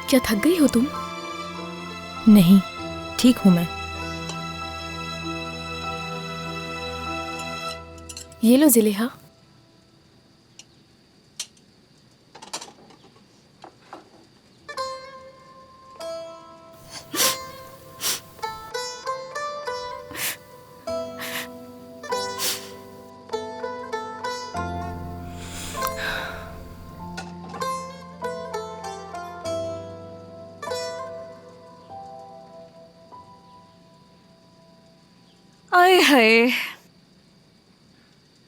क्या थक गई हो तुम? नहीं, ठीक हूँ मैं। ये लो ज़ुलेहा। आए हाय,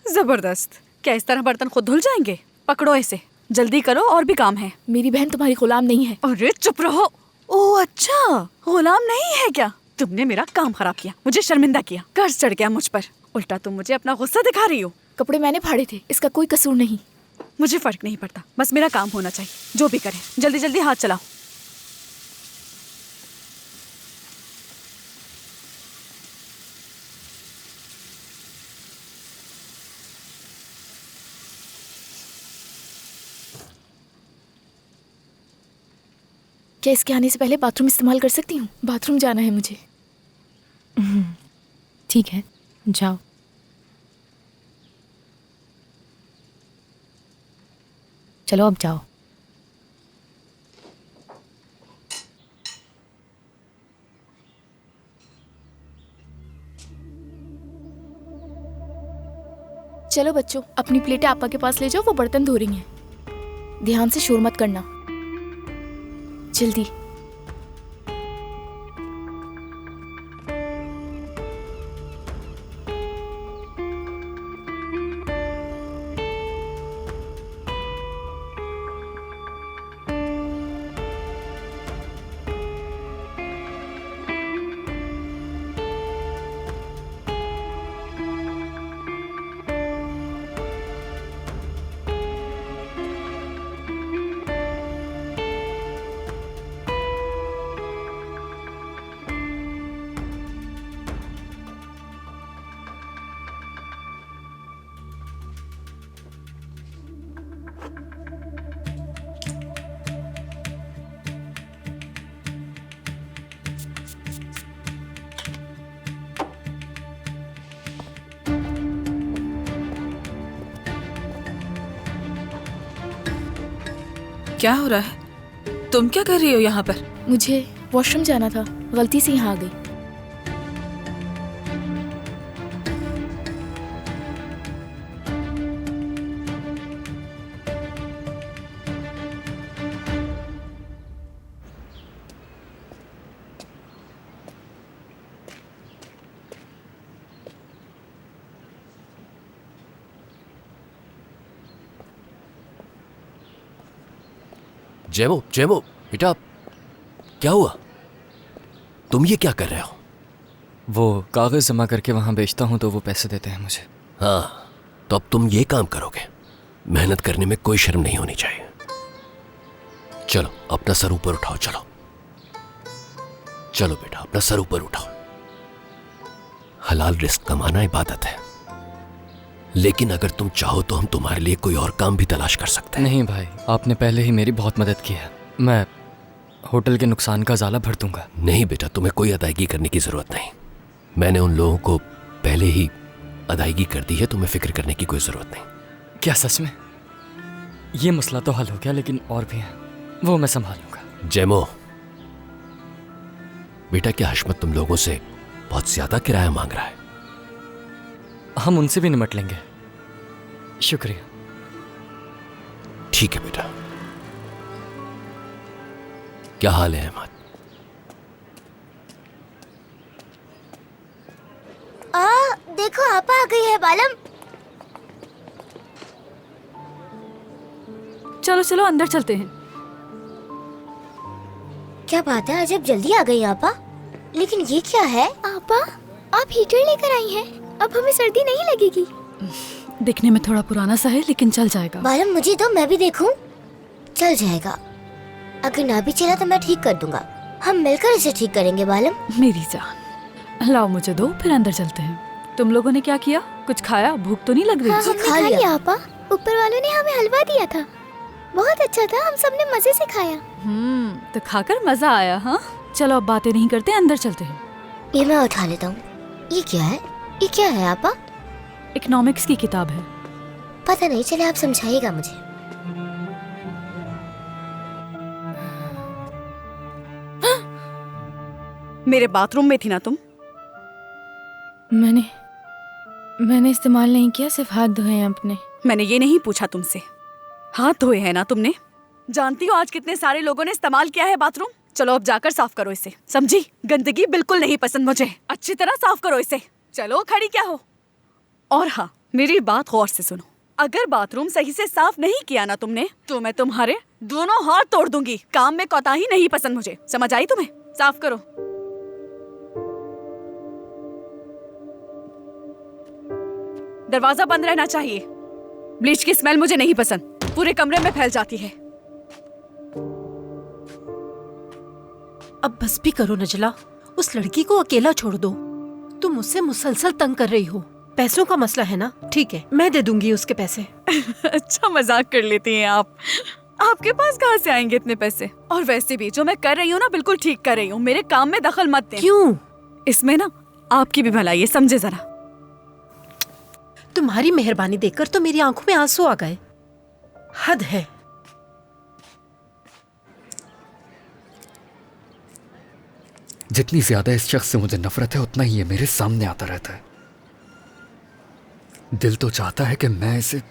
जबरदस्त। क्या इस तरह बर्तन खुद धुल जाएंगे? पकड़ो इसे, जल्दी करो और भी काम है। मेरी बहन तुम्हारी गुलाम नहीं है। अरे चुप रहो। ओह अच्छा, गुलाम नहीं है क्या? तुमने मेरा काम खराब किया, मुझे शर्मिंदा किया, कर्ज चढ़ गया मुझ पर। उल्टा तुम मुझे अपना गुस्सा दिखा रही हो। कपड़े मैंने फाड़े थे, इसका कोई कसूर नहीं। मुझे फर्क नहीं पड़ता, बस मेरा काम होना चाहिए। जो भी करे जल्दी जल्दी हाथ चलाओ। क्या इसके आने से पहले बाथरूम इस्तेमाल कर सकती हूँ? बाथरूम जाना है मुझे। ठीक है, जाओ। चलो अब जाओ। चलो बच्चों, अपनी प्लेटें आपा के पास ले जाओ, वो बर्तन धो रही हैं। ध्यान से शोर मत करना, जल्दी। क्या हो रहा है? तुम क्या कर रही हो यहाँ पर? मुझे वॉशरूम जाना था, गलती से यहाँ आ गई। जेमो, जेमो बेटा, क्या हुआ? तुम ये क्या कर रहे हो? वो कागज जमा करके वहां बेचता हूँ तो वो पैसे देते हैं मुझे। हाँ, तो अब तुम ये काम करोगे। मेहनत करने में कोई शर्म नहीं होनी चाहिए। चलो अपना सर ऊपर उठाओ। चलो चलो बेटा, अपना सर ऊपर उठाओ। हलाल रिस्क कमाना इबादत है, लेकिन अगर तुम चाहो तो हम तुम्हारे लिए कोई और काम भी तलाश कर सकते हैं। नहीं भाई, आपने पहले ही मेरी बहुत मदद की है। मैं होटल के नुकसान का ज़ाला भर दूंगा। नहीं बेटा, तुम्हें कोई अदायगी करने की जरूरत नहीं। मैंने उन लोगों को पहले ही अदायगी कर दी है, तुम्हें फिक्र करने की कोई जरूरत नहीं। क्या सच में? ये मसला तो हल हो गया, लेकिन और भी है, वो मैं संभालूंगा। जेमो बेटा, क्या हशमत तुम लोगों से बहुत ज्यादा किराया मांग रहा है? हम उनसे भी निमट लेंगे। शुक्रिया। ठीक है बेटा। क्या हाल है अहमद? देखो आपा आ गई है बालम। चलो चलो अंदर चलते हैं। क्या बात है, अजब जल्दी आ गई आपा। लेकिन ये क्या है? आपा, आप हीटर लेकर आई हैं। अब हमें सर्दी नहीं लगेगी। दिखने में थोड़ा पुराना सा है, लेकिन चल जाएगा। बालम मुझे दो, मैं भी देखूं। चल जाएगा। अगर ना भी चला तो मैं ठीक कर दूंगा। हम मिलकर इसे ठीक करेंगे बालम। मेरी जान, लाओ मुझे दो, फिर अंदर चलते हैं। तुम लोगों ने क्या किया? कुछ खाया? भूख तो नहीं लग रही? हाँ, हमने खा लिया आपा। ऊपर वालों ने हमें हलवा दिया था। बहुत अच्छा था, हम सबने मजे से खाया। तो खाकर मजा आया। हाँ चलो अब बातें नहीं करते, अंदर चलते हैं। ये मैं उठा लेता हूँ। ये क्या है? ये क्या है आपा? इकोनॉमिक्स की किताब है। पता नहीं चले, आप समझाइएगा मुझे। मेरे बाथरूम में थी ना तुम? मैंने इस्तेमाल नहीं किया, सिर्फ हाथ धोए हैं अपने। मैंने ये नहीं पूछा तुमसे। हाथ धोए हैं ना तुमने? जानती हो आज कितने सारे लोगों ने इस्तेमाल किया है बाथरूम। चलो अब जाकर साफ करो इसे, समझी? गंदगी बिल्कुल नहीं पसंद मुझे। अच्छी तरह साफ करो इसे। चलो खड़ी क्या हो। और हाँ, मेरी बात गौर से सुनो। अगर बाथरूम सही से साफ नहीं किया ना तुमने, तो मैं तुम्हारे दोनों हाथ तोड़ दूंगी। काम में कोताही नहीं पसंद मुझे, समझ आई तुम्हें? साफ करो। दरवाजा बंद रहना चाहिए। ब्लीच की स्मेल मुझे नहीं पसंद, पूरे कमरे में फैल जाती है। अब बस भी करो नजला, उस लड़की को अकेला छोड़ दो। तुम मुझसे मुसलसल तंग कर रही हो। पैसों का मसला है ना? ठीक है, मैं दे दूंगी उसके पैसे। अच्छा मजाक कर लेती हैं आप। आपके पास कहाँ से आएंगे इतने पैसे? और वैसे भी जो मैं कर रही हूँ ना, बिल्कुल ठीक कर रही हूँ। मेरे काम में दखल मत दें। क्यों? इसमें ना आपकी भी भलाई है, समझे जरा। तुम्हारी मेहरबानी देखकर तो मेरी आंखों में आंसू आ गए। हद है। जितनी ज्यादा इस शख्स से मुझे नफरत है, उतना ही ये मेरे सामने आता रहता है। दिल तो चाहता है कि मैं इसे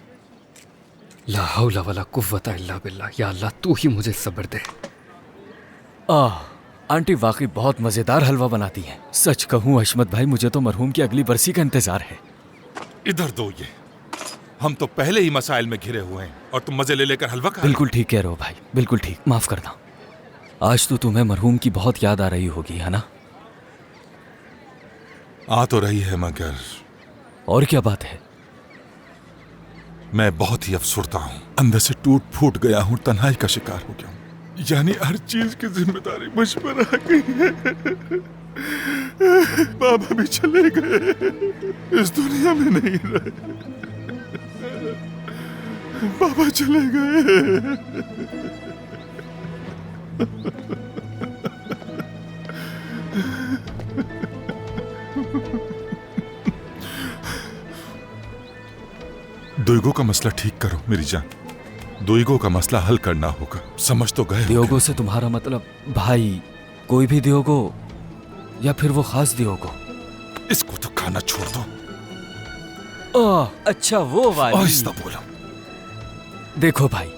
ला हौला वला कुव्वता इल्ला बिल्लाह, या अल्लाह तू ही मुझे सब्र दे। आंटी वाकई बहुत मजेदार हलवा बनाती हैं। सच कहूँ अशमत भाई, मुझे तो मरहूम की अगली बरसी का इंतजार है। इधर दो ये, हम तो पहले ही मसाइल में घिरे हुए हैं और तुम मजे ले लेकर हलवा खा। बिल्कुल ठीक कह रहे हो भाई, बिल्कुल ठीक। माफ करना। आज तो तुम्हें मरहूम की बहुत याद आ रही होगी, है ना? आ तो रही है, मगर और क्या बात है? मैं बहुत ही अफसुर्दा हूँ। अंदर से टूट फूट गया हूँ, तन्हाई का शिकार हो गया हूँ। यानी हर चीज की जिम्मेदारी मुझ पर आ गई है। बाबा भी चले गए, इस दुनिया में नहीं रहे। बाबा चले गए। दुईगो का मसला ठीक करो मेरी जान। दुईगो का मसला हल करना होगा, समझ तो गए? दियोगो से तुम्हारा मतलब भाई कोई भी दियोगो या फिर वो खास दियोगो? इसको तो खाना छोड़ दो। अच्छा वो वाली। आहिस्ता बोलो। देखो भाई,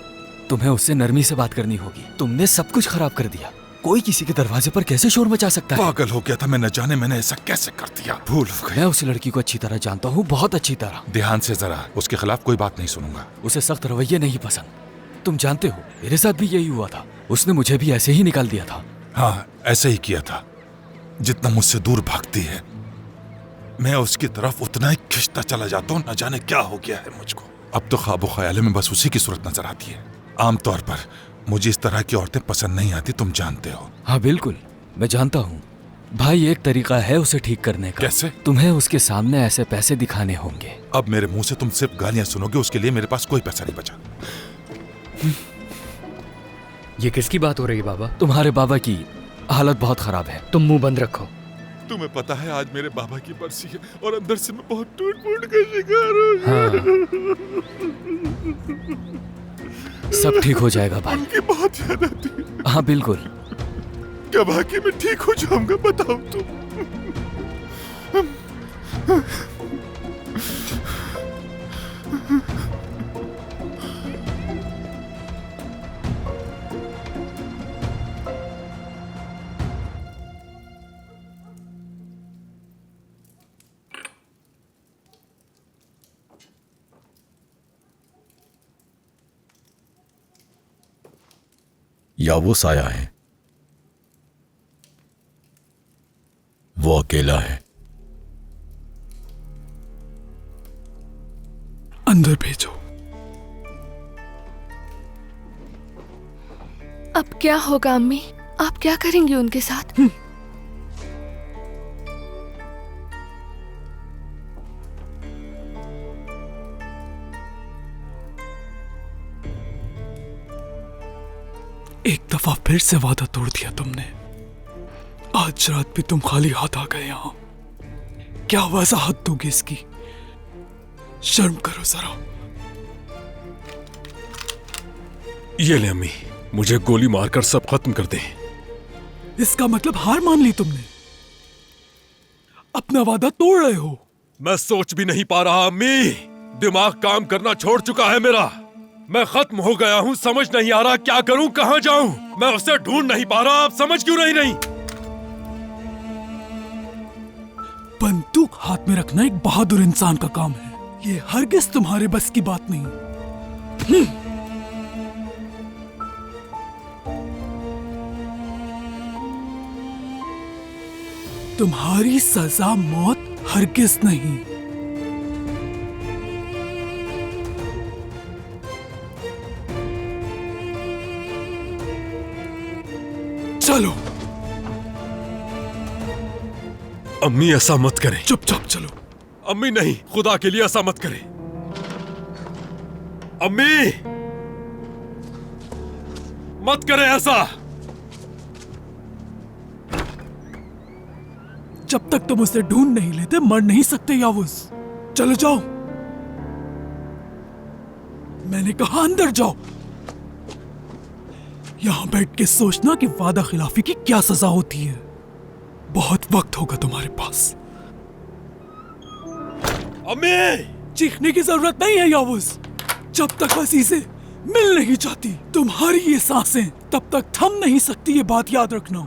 तुम्हें उससे नरमी से बात करनी होगी। तुमने सब कुछ खराब कर दिया। कोई किसी के दरवाजे पर कैसे शोर मचा सकता है? पागल हो गया था मैं, न जाने मैंने ऐसा कैसे कर दिया। भूल हो गई। मैं उस लड़की को अच्छी तरह जानता हूँ, बहुत अच्छी तरह। ध्यान से जरा, उसके खिलाफ कोई बात नहीं सुनूंगा। उसे सख्त रवैये नहीं पसंद। तुम जानते हो मेरे साथ भी यही हुआ था। उसने मुझे भी ऐसे ही निकाल दिया था। हाँ, ऐसे ही किया था। जितना मुझसे दूर भागती है, मैं उसकी तरफ उतना ही खिंचता चला जाता हूँ। न जाने क्या हो गया है मुझको। अब तो ख्वाबो ख्यालों में बस उसी की सूरत नजर आती है। आमतौर पर मुझे इस तरह की औरतें पसंद नहीं आती, तुम जानते हो। हाँ बिल्कुल, मैं जानता हूँ भाई। एक तरीका है उसे ठीक करने का। कैसे? तुम्हें उसके सामने ऐसे पैसे दिखाने होंगे। अब मेरे मुंह से तुम सिर्फ गालियां सुनोगे, उसके लिए मेरे पास कोई पैसा नहीं बचा। ये किसकी बात हो रही है बाबा? तुम्हारे बाबा की हालत बहुत खराब है। तुम मुंह बंद रखो। तुम्हें पता है आज मेरे बाबा की बरसी है और अंदर से मैं बहुत टूट फूट का शिकार हो गया। सब ठीक हो जाएगा भाई। उनकी बहुत याद आती है। हाँ बिल्कुल। क्या बाकी मैं ठीक हो जाऊंगा, बताओ तुम? या वो साया है? वो अकेला है। अंदर भेजो। अब क्या होगा अम्मी? आप क्या करेंगी उनके साथ? एक दफा फिर से वादा तोड़ दिया तुमने। आज रात भी तुम खाली हाथ आ गए यहाँ। क्या वजाहत दोगे इसकी? शर्म करो जरा। ये ले अम्मी, मुझे गोली मारकर सब खत्म कर दे। इसका मतलब हार मान ली तुमने? अपना वादा तोड़ रहे हो। मैं सोच भी नहीं पा रहा अम्मी, दिमाग काम करना छोड़ चुका है मेरा। मैं खत्म हो गया हूँ, समझ नहीं आ रहा क्या करूँ, कहाँ जाऊँ। मैं उसे ढूंढ नहीं पा रहा, आप समझ क्यों नहीं? बंदूक हाथ में रखना एक बहादुर इंसान का काम है। ये हरगिज तुम्हारे बस की बात नहीं। तुम्हारी सजा मौत हरगिज नहीं। चलो। अम्मी ऐसा मत करें। चुपचाप चलो। अम्मी नहीं, खुदा के लिए ऐसा मत करें। अम्मी मत करें ऐसा। जब तक तुम उसे ढूंढ नहीं लेते मर नहीं सकते यावुस। चलो जाओ। मैंने कहा अंदर जाओ। यहां बैठ के सोचना कि वादा खिलाफी की क्या सजा होती है। बहुत वक्त होगा तुम्हारे पास। अम्मी! चीखने की जरूरत नहीं है यावुस। जब तक अजीज़ें मिल नहीं जाती तुम्हारी ये सांसें तब तक थम नहीं सकती, ये बात याद रखना।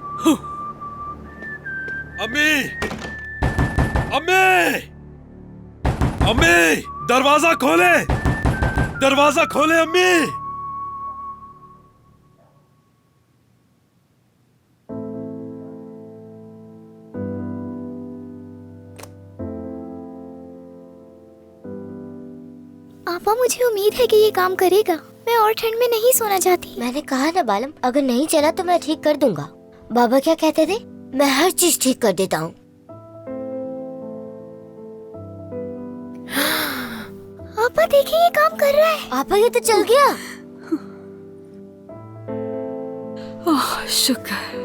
अम्मी! अम्मी! अम्मी! दरवाजा खोले! दरवाजा खोले अम्मी! आपा, मुझे उम्मीद है कि ये काम करेगा। मैं और ठंड में नहीं सोना चाहती। मैंने कहा ना बालम, अगर नहीं चला तो मैं ठीक कर दूंगा। बाबा क्या कहते थे? मैं हर चीज ठीक कर देता हूँ। आपा देखिए, ये काम कर रहा है। आपा ये तो चल गया। ओह शुक्र।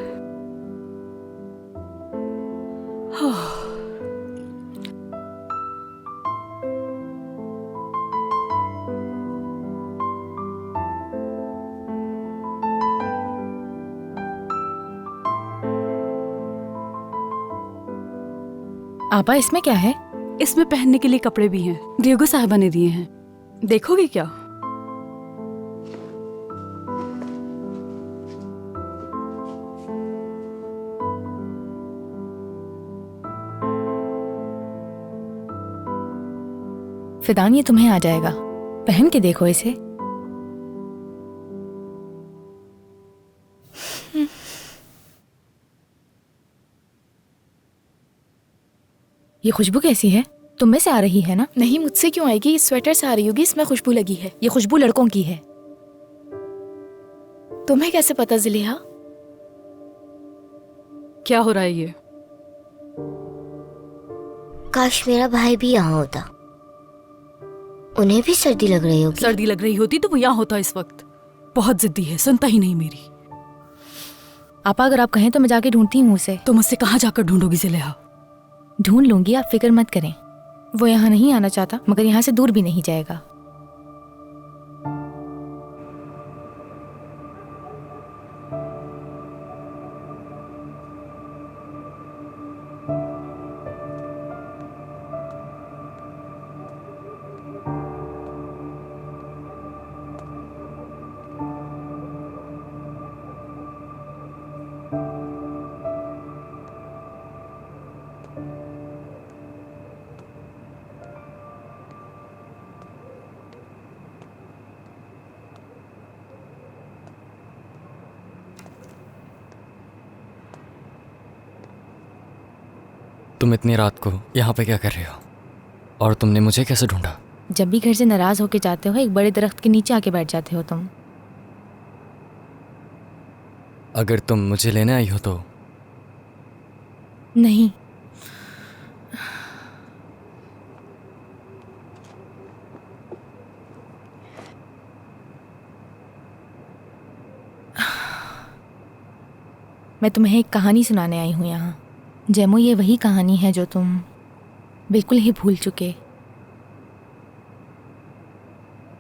आपा इसमें क्या है? इसमें पहनने के लिए कपड़े भी हैं, डियोगो साहबा ने दिए हैं। देखोगे क्या? फिदान, ये तुम्हें आ जाएगा। पहन के देखो इसे। ये खुशबू कैसी है? तुम में से आ रही है ना? नहीं, मुझसे क्यों आएगी? इस स्वेटर से आ रही होगी, इसमें खुशबू लगी है। ये खुशबू लड़कों की है। तुम्हें कैसे पता ज़ुलेहा? क्या हो रहा है ये? काश मेरा भाई भी यहाँ होता। उन्हें भी सर्दी लग रही होगी। सर्दी लग रही होती तो वो यहाँ होता इस वक्त। बहुत जिद्दी है, सुनता ही नहीं मेरी। आपा, अगर आप कहें तो मैं जाके ढूंढती हूँ उसे। तुम उससे कहाँ जाकर ढूंढोगी ज़ुलेहा? ढूंढ लूंगी, आप फिक्र मत करें। वो यहाँ नहीं आना चाहता, मगर यहाँ से दूर भी नहीं जाएगा। तुम इतनी रात को यहाँ पे क्या कर रहे हो? और तुमने मुझे कैसे ढूंढा? जब भी घर से नाराज होके जाते हो, एक बड़े दरख्त के नीचे आके बैठ जाते हो तुम। अगर तुम मुझे लेने आई हो तो? नहीं, मैं तुम्हें एक कहानी सुनाने आई हूँ यहाँ। जैमो, ये वही कहानी है जो तुम बिल्कुल ही भूल चुके।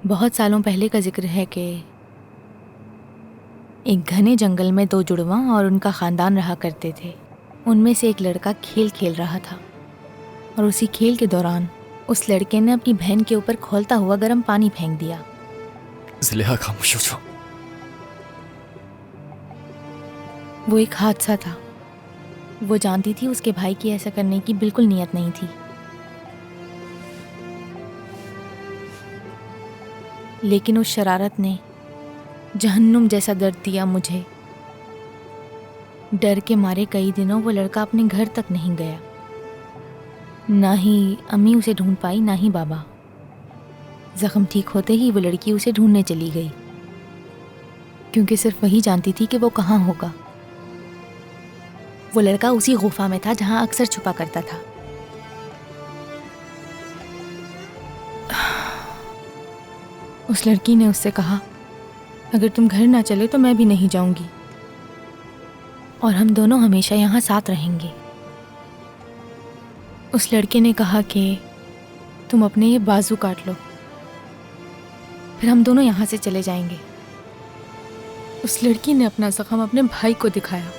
बहुत सालों पहले का जिक्र है कि एक घने जंगल में 2 जुड़वां और उनका ख़ानदान रहा करते थे। उनमें से एक लड़का खेल खेल रहा था और उसी खेल के दौरान उस लड़के ने अपनी बहन के ऊपर खौलता हुआ गर्म पानी फेंक दिया। ज़ुलेहा, खामोश हो जाओ। वो एक हादसा था। वो जानती थी उसके भाई की ऐसा करने की बिल्कुल नीयत नहीं थी, लेकिन उस शरारत ने जहन्नुम जैसा दर्द दिया मुझे। डर के मारे कई दिनों वो लड़का अपने घर तक नहीं गया। ना ही अम्मी उसे ढूंढ पाई, ना ही बाबा। जख्म ठीक होते ही वो लड़की उसे ढूंढने चली गई, क्योंकि सिर्फ वही जानती थी कि वो कहाँ होगा। वो लड़का उसी गुफा में था जहां अक्सर छुपा करता था। उस लड़की ने उससे कहा, अगर तुम घर ना चले तो मैं भी नहीं जाऊंगी और हम दोनों हमेशा यहाँ साथ रहेंगे। उस लड़के ने कहा कि तुम अपने ये बाजू काट लो, फिर हम दोनों यहाँ से चले जाएंगे। उस लड़की ने अपना जख्म अपने भाई को दिखाया।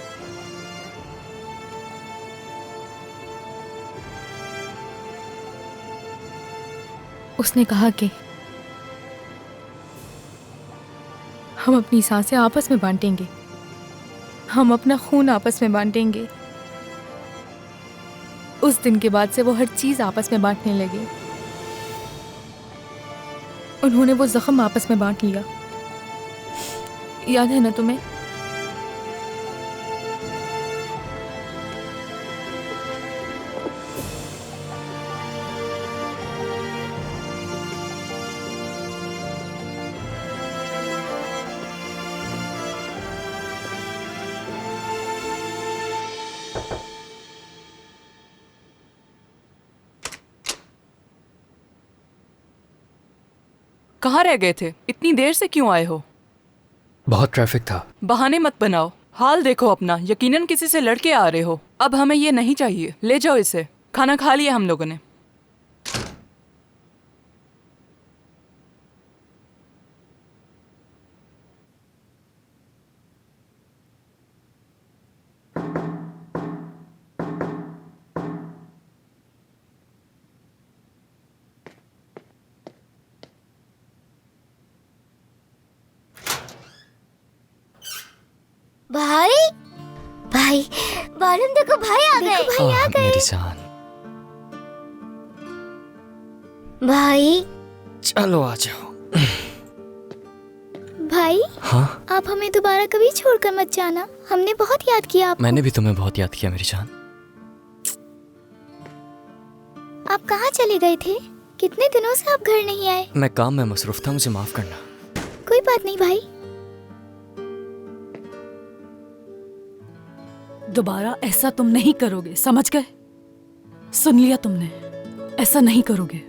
उसने कहा कि हम अपनी सांसें आपस में बांटेंगे, हम अपना खून आपस में बांटेंगे। उस दिन के बाद से वो हर चीज आपस में बांटने लगे। उन्होंने वो जख्म आपस में बांट लिया। याद है ना तुम्हें? कहाँ रह गए थे? इतनी देर से क्यों आए हो? बहुत ट्रैफिक था। बहाने मत बनाओ, हाल देखो अपना। यकीनन किसी से लड़के आ रहे हो। अब हमें ये नहीं चाहिए, ले जाओ इसे। खाना खा लिया हम लोगों ने। भाई भाई बालम देखो, भाई आ गए। भाई आ गए। मेरी जान। भाई चलो आ जाओ। भाई, हाँ? आप हमें दोबारा कभी छोड़कर मत जाना। हमने बहुत याद किया आपको। मैंने भी तुम्हें बहुत याद किया मेरी जान। आप कहाँ चले गए थे? कितने दिनों से आप घर नहीं आए? मैं काम में मसरूफ था, मुझे माफ करना। कोई बात नहीं भाई। दोबारा ऐसा तुम नहीं करोगे, समझ गए? सुन लिया तुमने, ऐसा नहीं करोगे।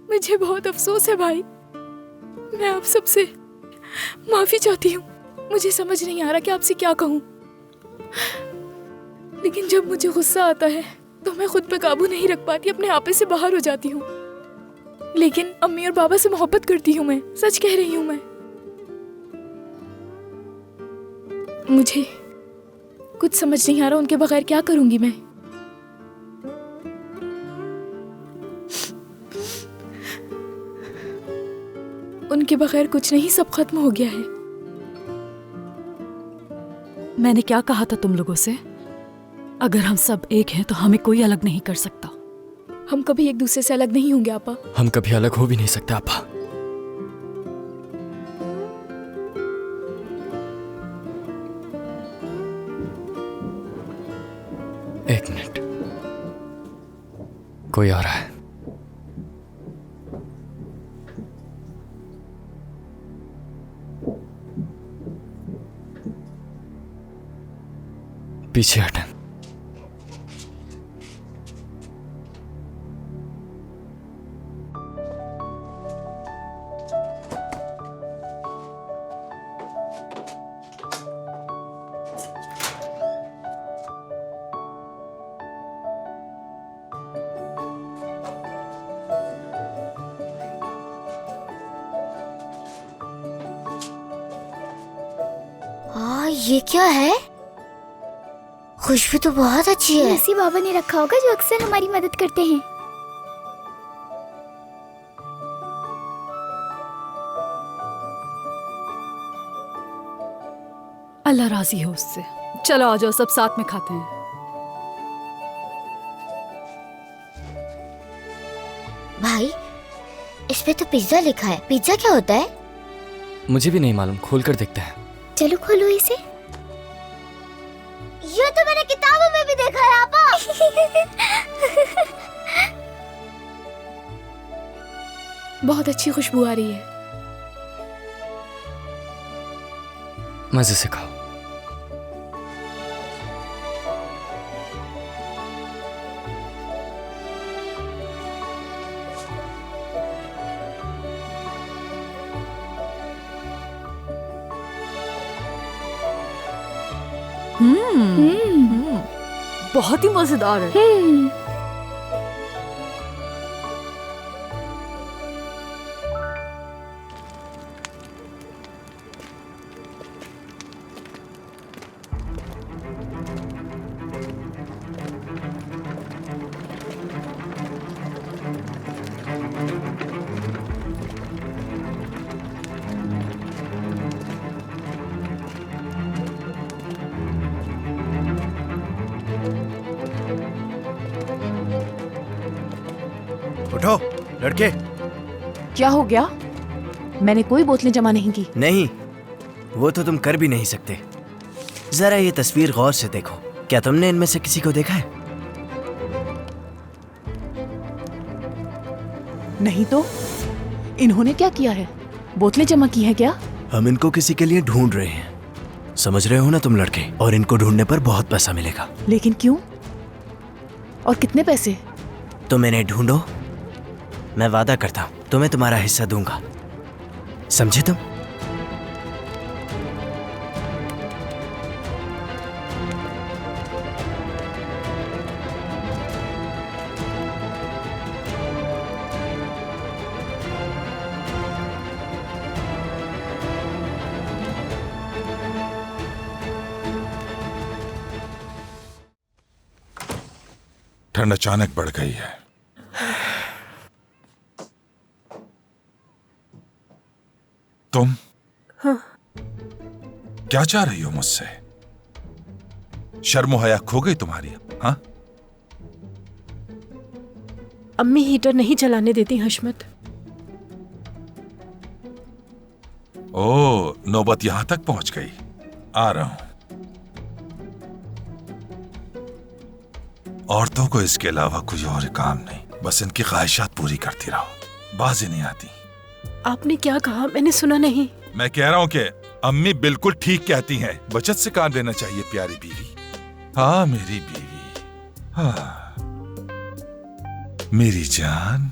मुझे बहुत अफसोस है भाई। मैं आप सबसे माफी चाहती हूँ। मुझे समझ नहीं आ रहा कि आपसे क्या कहूँ, लेकिन जब मुझे गुस्सा आता है तो मैं खुद पे काबू नहीं रख पाती, अपने आपे से बाहर हो जाती हूँ। लेकिन अम्मी और बाबा से मोहब्बत करती हूँ मैं, सच कह रही हूँ मैं। मुझे कुछ समझ नहीं आ रहा उनके बगैर क्या करूंगी मैं। उनके बगैर कुछ नहीं, सब खत्म हो गया है। मैंने क्या कहा था तुम लोगों से? अगर हम सब एक हैं तो हमें कोई अलग नहीं कर सकता। हम कभी एक दूसरे से अलग नहीं होंगे आपा। हम कभी अलग हो भी नहीं सकते आपा। कोई आ रहा है। पीछे हटें। ये क्या है? खुशबू तो बहुत अच्छी है। ऐसी बाबा ने रखा होगा जो अक्सर हमारी मदद करते हैं। अल्लाह राजी हो उससे। चलो आ जाओ, सब साथ में खाते हैं। भाई, इस पे तो पिज्जा लिखा है। पिज्जा क्या होता है? मुझे भी नहीं मालूम, खोल कर देखते हैं। चलो खोलो इसे। ये तो मैंने किताबों में भी देखा है आपा। बहुत अच्छी खुशबू आ रही है। मजे से खाओ। बहुत ही मजेदार है। उठो लड़के। क्या हो गया? मैंने कोई बोतलें जमा नहीं की। नहीं, वो तो तुम कर भी नहीं सकते। जरा ये तस्वीर गौर से देखो। क्या तुमने इनमें से किसी को देखा है? नहीं तो इन्होंने क्या किया है? बोतलें जमा की है क्या? हम इनको किसी के लिए ढूंढ रहे हैं, समझ रहे हो ना तुम लड़के? और इनको ढूंढने पर बहुत पैसा मिलेगा। लेकिन क्यों और कितने पैसे? तुम इन्हें ढूंढो, मैं वादा करता हूं तुम्हें तुम्हारा हिस्सा दूंगा, समझे तुम? ठंड अचानक बढ़ गई है। तुम हाँ। क्या चाह रही हो मुझसे? शर्म हया खो गई तुम्हारी? हाँ, अम्मी हीटर नहीं चलाने देती हशमत। ओ, नौबत यहां तक पहुंच गई। आ रहा हूं। औरतों को इसके अलावा कोई और काम नहीं, बस इनकी ख्वाहिशात पूरी करती रहो, बाजी नहीं आती। आपने क्या कहा? मैंने सुना नहीं। मैं कह रहा हूं कि अम्मी बिल्कुल ठीक कहती हैं, बचत से काम लेना चाहिए प्यारी बीवी। हाँ मेरी बीवी, हाँ मेरी जान।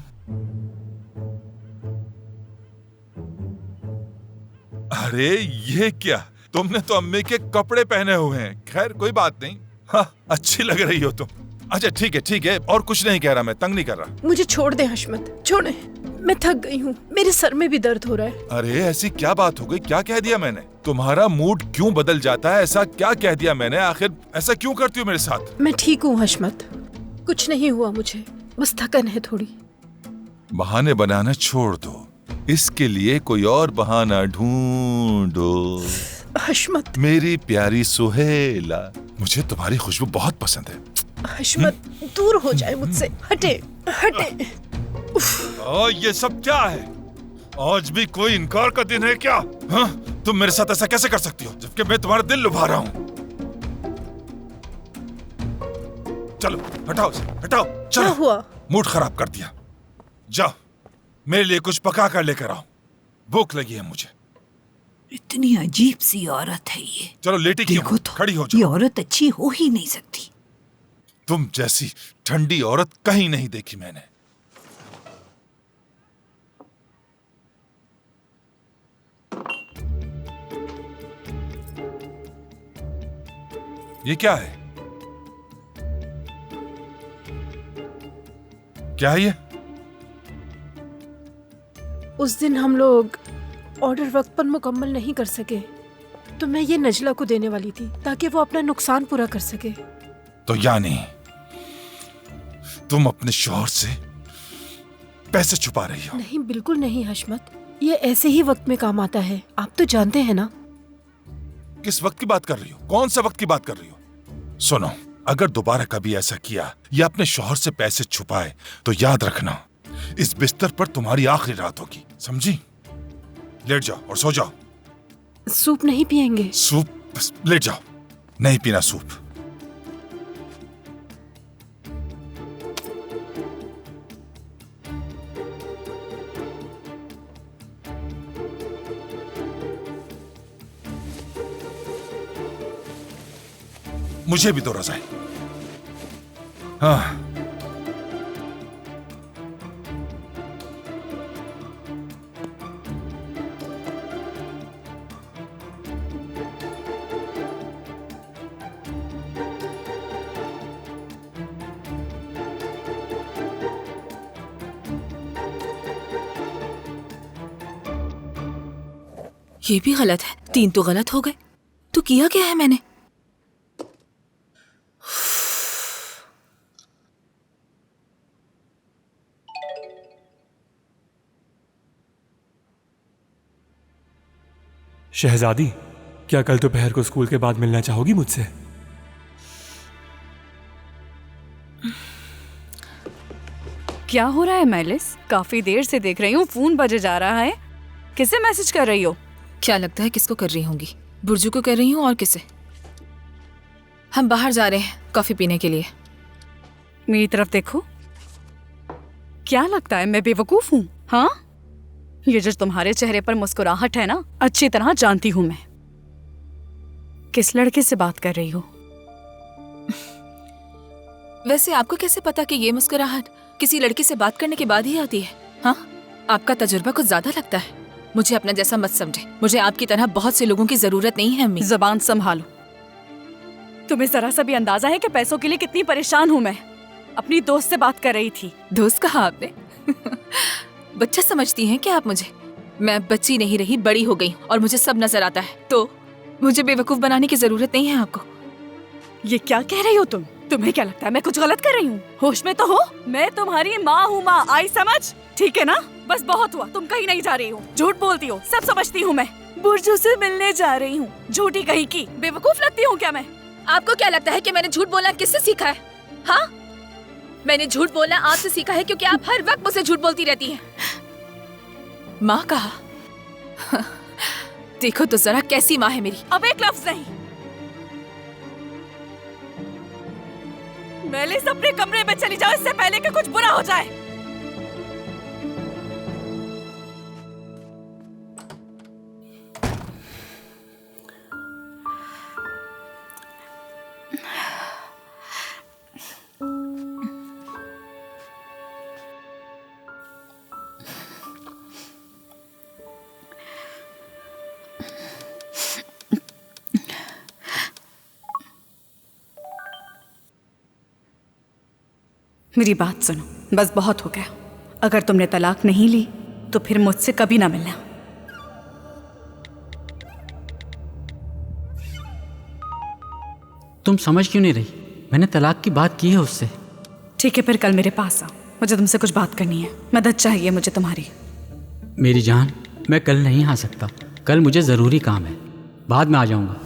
अरे ये क्या, तुमने तो अम्मी के कपड़े पहने हुए हैं। खैर कोई बात नहीं, हाँ अच्छी लग रही हो तुम। अच्छा ठीक है, और कुछ नहीं कह रहा, मैं तंग नहीं कर रहा। मुझे छोड़ दे हशमत, छोड़े। मैं थक गई हूँ, मेरे सर में भी दर्द हो रहा है। अरे ऐसी क्या बात हो गई? क्या कह दिया मैंने? तुम्हारा मूड क्यों बदल जाता है? ऐसा क्या कह दिया मैंने? आखिर ऐसा क्यों करती हो मेरे साथ? मैं ठीक हूँ हशमत, कुछ नहीं हुआ मुझे, बस थकन है थोड़ी। बहाने बनाना छोड़ दो, इसके लिए कोई और बहाना ढूंढो। हशमत, मेरी प्यारी सुहेला, मुझे तुम्हारी खुशबू बहुत पसंद है। हशमत दूर हो जाए मुझसे, हटे हटे। ये सब क्या है? आज भी कोई इनकार का दिन है क्या? हाँ? तुम मेरे साथ ऐसा कैसे कर सकती हो जबकि मैं तुम्हारा दिल लुभा रहा हूँ? चलो हटाओ, हटाओ, चलो। क्या हुआ? मूड खराब कर दिया। जाओ मेरे लिए कुछ पका कर लेकर आओ, भूख लगी है मुझे। इतनी अजीब सी औरत है ये। चलो लेटी क्यों? देखो तो, खड़ी हो जाओ। ये औरत अच्छी हो ही नहीं सकती। तुम जैसी ठंडी औरत कहीं नहीं देखी मैंने। ये क्या है? क्या है ये? उस दिन हम लोग ऑर्डर वक्त पर मुकम्मल नहीं कर सके, तो मैं ये नजला को देने वाली थी ताकि वो अपना नुकसान पूरा कर सके। तो यानी तुम अपने शौहर से पैसे छुपा रही हो? नहीं, बिल्कुल नहीं हशमत, ये ऐसे ही वक्त में काम आता है, आप तो जानते हैं ना। किस वक्त की बात कर रही हो? कौन सा वक्त की बात कर रही हो? सुनो, अगर दोबारा कभी ऐसा किया या अपने शौहर से पैसे छुपाए तो याद रखना इस बिस्तर पर तुम्हारी आखिरी रात होगी, समझी? लेट जाओ और सो जाओ। सूप नहीं पिएंगे? सूप? बस लेट जाओ, नहीं पीना सूप। मुझे भी दो रज़ाई। हाँ, ये भी गलत है, 3 तो गलत हो गए। तो किया क्या है मैंने? शहजादी, क्या कल दोपहर को स्कूल के बाद मिलना चाहोगी मुझसे? क्या हो रहा है मैलिस? काफी देर से देख रही हूँ, फोन बजे जा रहा है। किसे मैसेज कर रही हो? क्या लगता है किसको कर रही होंगी? बुर्जू को कर रही हूँ, और किसे? हम बाहर जा रहे हैं कॉफी पीने के लिए। मेरी तरफ देखो। क्या लगता है मैं बेवकूफ हूँ? हाँ, ये जो तुम्हारे चेहरे पर मुस्कुराहट है ना, अच्छी तरह जानती हूँ मैं। किस लड़के से बात कर रही हो? वैसे आपको कैसे पता कि ये मुस्कुराहट किसी लड़की से बात करने के बाद ही आती है? हाँ, आपका तजुर्बा कुछ ज्यादा लगता है। मुझे अपना जैसा मत समझे, मुझे आपकी तरह बहुत से लोगों की जरूरत नहीं है। अम्मी, जुबान संभालो। तुम्हें जरा सा भी अंदाजा है कि पैसों के लिए कितनी परेशान हूँ मैं? अपनी दोस्त से बात कर रही थी। दोस्त कहा आपने? बच्चा समझती हैं क्या आप मुझे? मैं बच्ची नहीं रही, बड़ी हो गई और मुझे सब नजर आता है, तो मुझे बेवकूफ बनाने की जरूरत नहीं है आपको। ये क्या कह रही हो तुम? तुम्हें क्या लगता है मैं कुछ गलत कर रही हूँ? होश में तो हो? मैं तुम्हारी माँ हूँ, माँ। आई समझ? ठीक है ना? बस बहुत हुआ, तुम कहीं नहीं जा रही हो, झूठ बोलती हो, सब समझती हूँ मैं। बुर्जू से मिलने जा रही हूँ। झूठी कहीं की। बेवकूफ लगती हूँ क्या मैं? आपको क्या लगता है कि मैंने झूठ बोलना किससे सीखा है? हाँ, मैंने झूठ बोलना आपसे सीखा है, क्योंकि आप हर वक्त मुझसे झूठ बोलती रहती हैं। माँ कहा? देखो तो जरा कैसी माँ है मेरी। अब एक लफ्ज नहीं। मैलिस, अपने कमरे में चली जाओ इससे पहले कि कुछ बुरा हो जाए। मेरी बात सुनो, बस बहुत हो गया। अगर तुमने तलाक नहीं ली तो फिर मुझसे कभी ना मिलना। तुम समझ क्यों नहीं रही? मैंने तलाक की बात की है उससे। ठीक है, फिर कल मेरे पास आओ, मुझे तुमसे कुछ बात करनी है। मदद चाहिए मुझे तुम्हारी। मेरी जान, मैं कल नहीं आ सकता। कल मुझे ज़रूरी काम है, बाद में आ जाऊंगा।